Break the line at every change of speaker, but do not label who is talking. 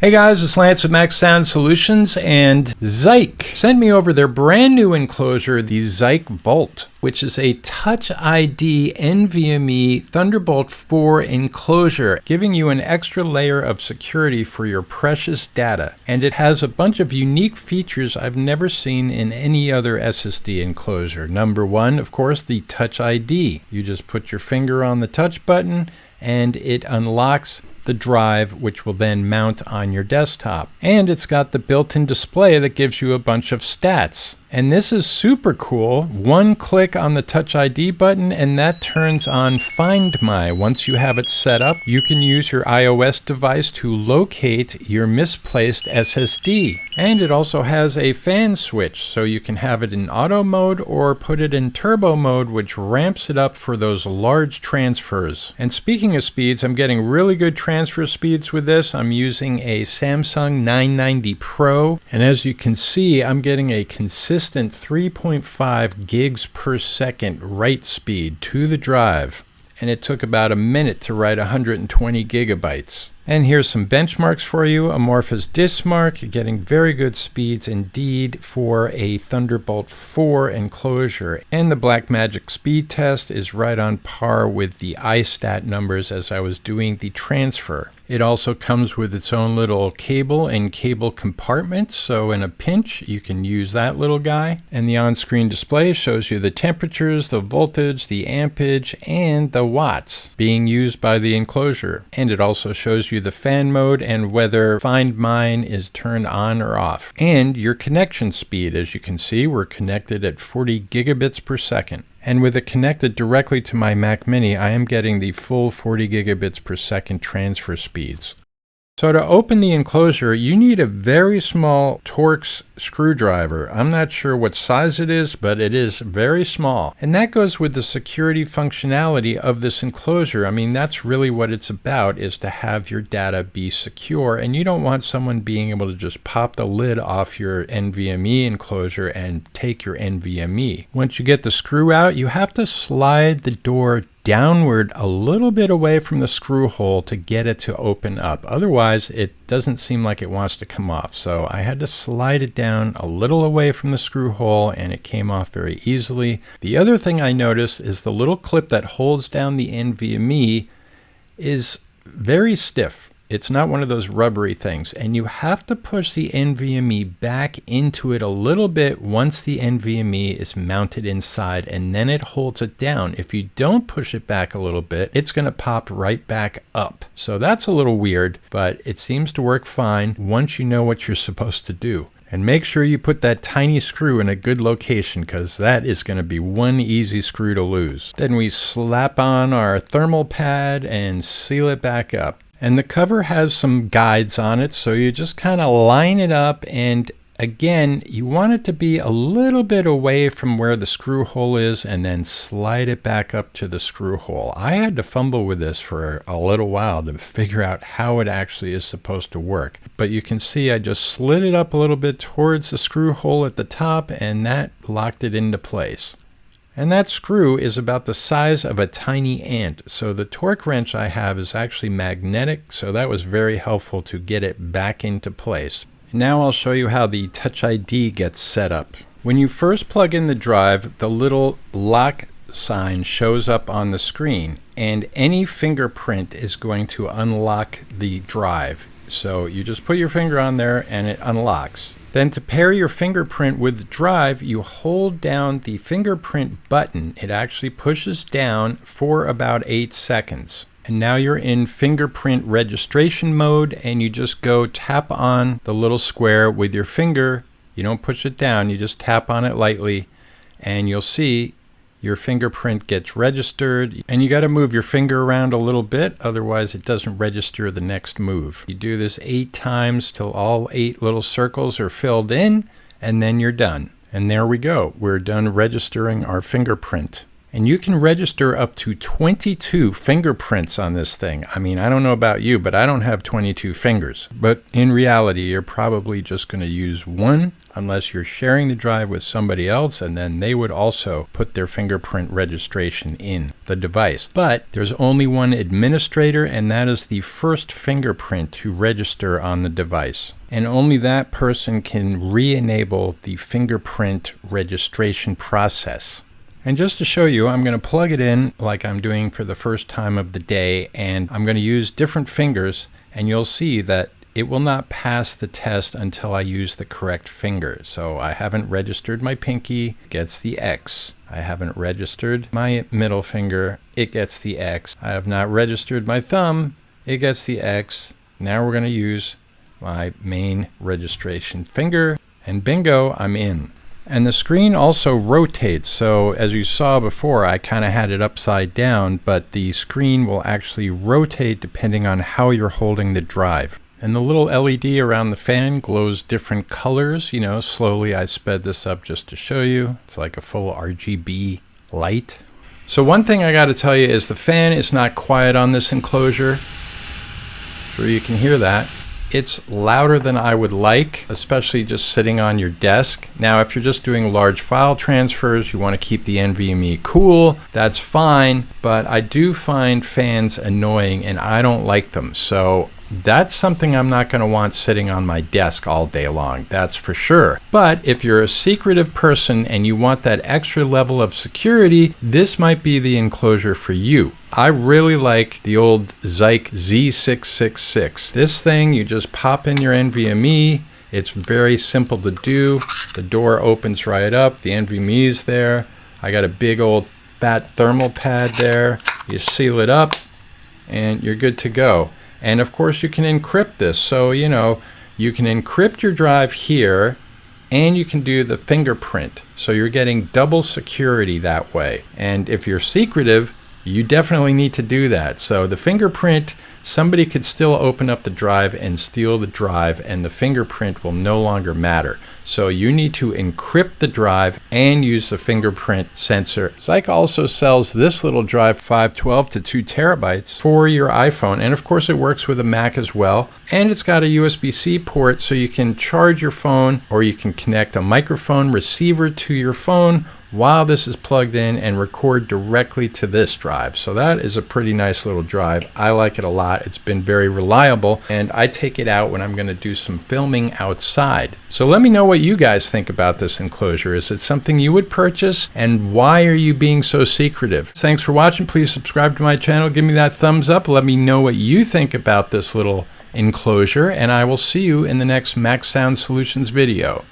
Hey guys, it's Lance at Max Sound Solutions, and ZIKE sent me over their brand new enclosure, the ZIKE Vault, which is a Touch ID NVMe Thunderbolt 4 enclosure, giving you an extra layer of security for your precious data. And it has a bunch of unique features I've never seen in any other SSD enclosure. Number one, of course, the Touch ID. You just put your finger on the touch button and it unlocks the drive, which will then mount on your desktop. And it's got the built-in display that gives you a bunch of stats. And this is super cool. One click on the Touch ID button and that turns on Find My. Once you have it set up, you can use your iOS device to locate your misplaced SSD. And it also has a fan switch, so you can have it in auto mode or put it in turbo mode, which ramps it up for those large transfers. And speaking of speeds, I'm getting really good transfer speeds with this. I'm using a Samsung 990 Pro, and as you can see, I'm getting a consistent 3.5 gigs per second write speed to the drive, and it took about a minute to write 120 gigabytes. And here's some benchmarks for you. Amorphous disk mark, getting very good speeds indeed for a Thunderbolt 4 enclosure. And the Blackmagic speed test is right on par with the iStat numbers as I was doing the transfer. It also comes with its own little cable and cable compartment, so in a pinch you can use that little guy. And the on-screen display shows you the temperatures, the voltage, the ampage, and the watts being used by the enclosure. And it also shows you the fan mode and whether Find Mine is turned on or off. And your connection speed, as you can see, we're connected at 40 gigabits per second. And with it connected directly to my Mac Mini, I am getting the full 40 gigabits per second transfer speeds. So to open the enclosure, you need a very small Torx screwdriver. I'm not sure what size it is, but it is very small. And that goes with the security functionality of this enclosure. I mean, that's really what it's about, is to have your data be secure. And you don't want someone being able to just pop the lid off your NVMe enclosure and take your NVMe. Once you get the screw out, you have to slide the door downward a little bit away from the screw hole to get it to open up. Otherwise, it doesn't seem like it wants to come off. So I had to slide it down a little away from the screw hole and it came off very easily. The other thing I noticed is the little clip that holds down the NVMe is very stiff. It's not one of those rubbery things, and you have to push the NVMe back into it a little bit once the NVMe is mounted inside, and then it holds it down. If you don't push it back a little bit, it's going to pop right back up. So that's a little weird, but it seems to work fine once you know what you're supposed to do. And make sure you put that tiny screw in a good location, because that is going to be one easy screw to lose. Then we slap on our thermal pad and seal it back up. And the cover has some guides on it, so you just kind of line it up, and again, you want it to be a little bit away from where the screw hole is, and then slide it back up to the screw hole. I had to fumble with this for a little while to figure out how it actually is supposed to work. But you can see I just slid it up a little bit towards the screw hole at the top, and that locked it into place. And that screw is about the size of a tiny ant. So the torque wrench I have is actually magnetic, so that was very helpful to get it back into place. Now I'll show you how the Touch ID gets set up. When you first plug in the drive, the little lock sign shows up on the screen, and any fingerprint is going to unlock the drive. So you just put your finger on there and it unlocks. Then to pair your fingerprint with the drive, you hold down the fingerprint button. It actually pushes down for about 8 seconds. And now you're in fingerprint registration mode, and you just go tap on the little square with your finger. You don't push it down, you just tap on it lightly, and you'll see your fingerprint gets registered. And you got to move your finger around a little bit, otherwise it doesn't register the next move. You do this 8 times till all 8 little circles are filled in, and then you're done. And there we go. We're done registering our fingerprint. And you can register up to 22 fingerprints on this thing. I mean, I don't know about you, but I don't have 22 fingers. But in reality, you're probably just going to use one unless you're sharing the drive with somebody else, and then they would also put their fingerprint registration in the device. But there's only one administrator, and that is the first fingerprint to register on the device. And only that person can re-enable the fingerprint registration process. And just to show you, I'm going to plug it in like I'm doing for the first time of the day, and I'm going to use different fingers, and you'll see that it will not pass the test until I use the correct finger. So I haven't registered my pinky, gets the X. I haven't registered my middle finger, it gets the X. I have not registered my thumb, it gets the X. Now we're going to use my main registration finger, and bingo, I'm in. And the screen also rotates, so as you saw before, I kind of had it upside down, but the screen will actually rotate depending on how you're holding the drive. And the little LED around the fan glows different colors. You know, slowly I sped this up just to show you. It's like a full RGB light. So one thing I got to tell you is the fan is not quiet on this enclosure. Sure you can hear that. It's louder than I would like, especially just sitting on your desk. Now, if you're just doing large file transfers, you want to keep the NVMe cool, that's fine, but I do find fans annoying and I don't like them. So that's something I'm not going to want sitting on my desk all day long, that's for sure. But if you're a secretive person and you want that extra level of security, this might be the enclosure for you. I really like the old ZIKE Z666. This thing, you just pop in your NVMe. It's very simple to do. The door opens right up. The NVMe is there. I got a big old fat thermal pad there. You seal it up and you're good to go. And of course you can encrypt this. So, you know, you can encrypt your drive here and you can do the fingerprint. So you're getting double security that way. And if you're secretive, you definitely need to do that. So the fingerprint, somebody could still open up the drive and steal the drive, and the fingerprint will no longer matter. So you need to encrypt the drive and use the fingerprint sensor. ZIKE also sells this little drive, 512 to 2 terabytes for your iPhone. And of course it works with a Mac as well. And it's got a USB-C port, so you can charge your phone, or you can connect a microphone receiver to your phone while this is plugged in and record directly to this drive. So that is a pretty nice little drive. I like it a lot. It's been very reliable, and I take it out when I'm going to do some filming outside. So let me know what you guys think about this enclosure. Is it something you would purchase, and why are you being so secretive? Thanks for watching. Please subscribe to my channel. Give me that thumbs up. Let me know what you think about this little enclosure, and I will see you in the next Mac Sound Solutions video.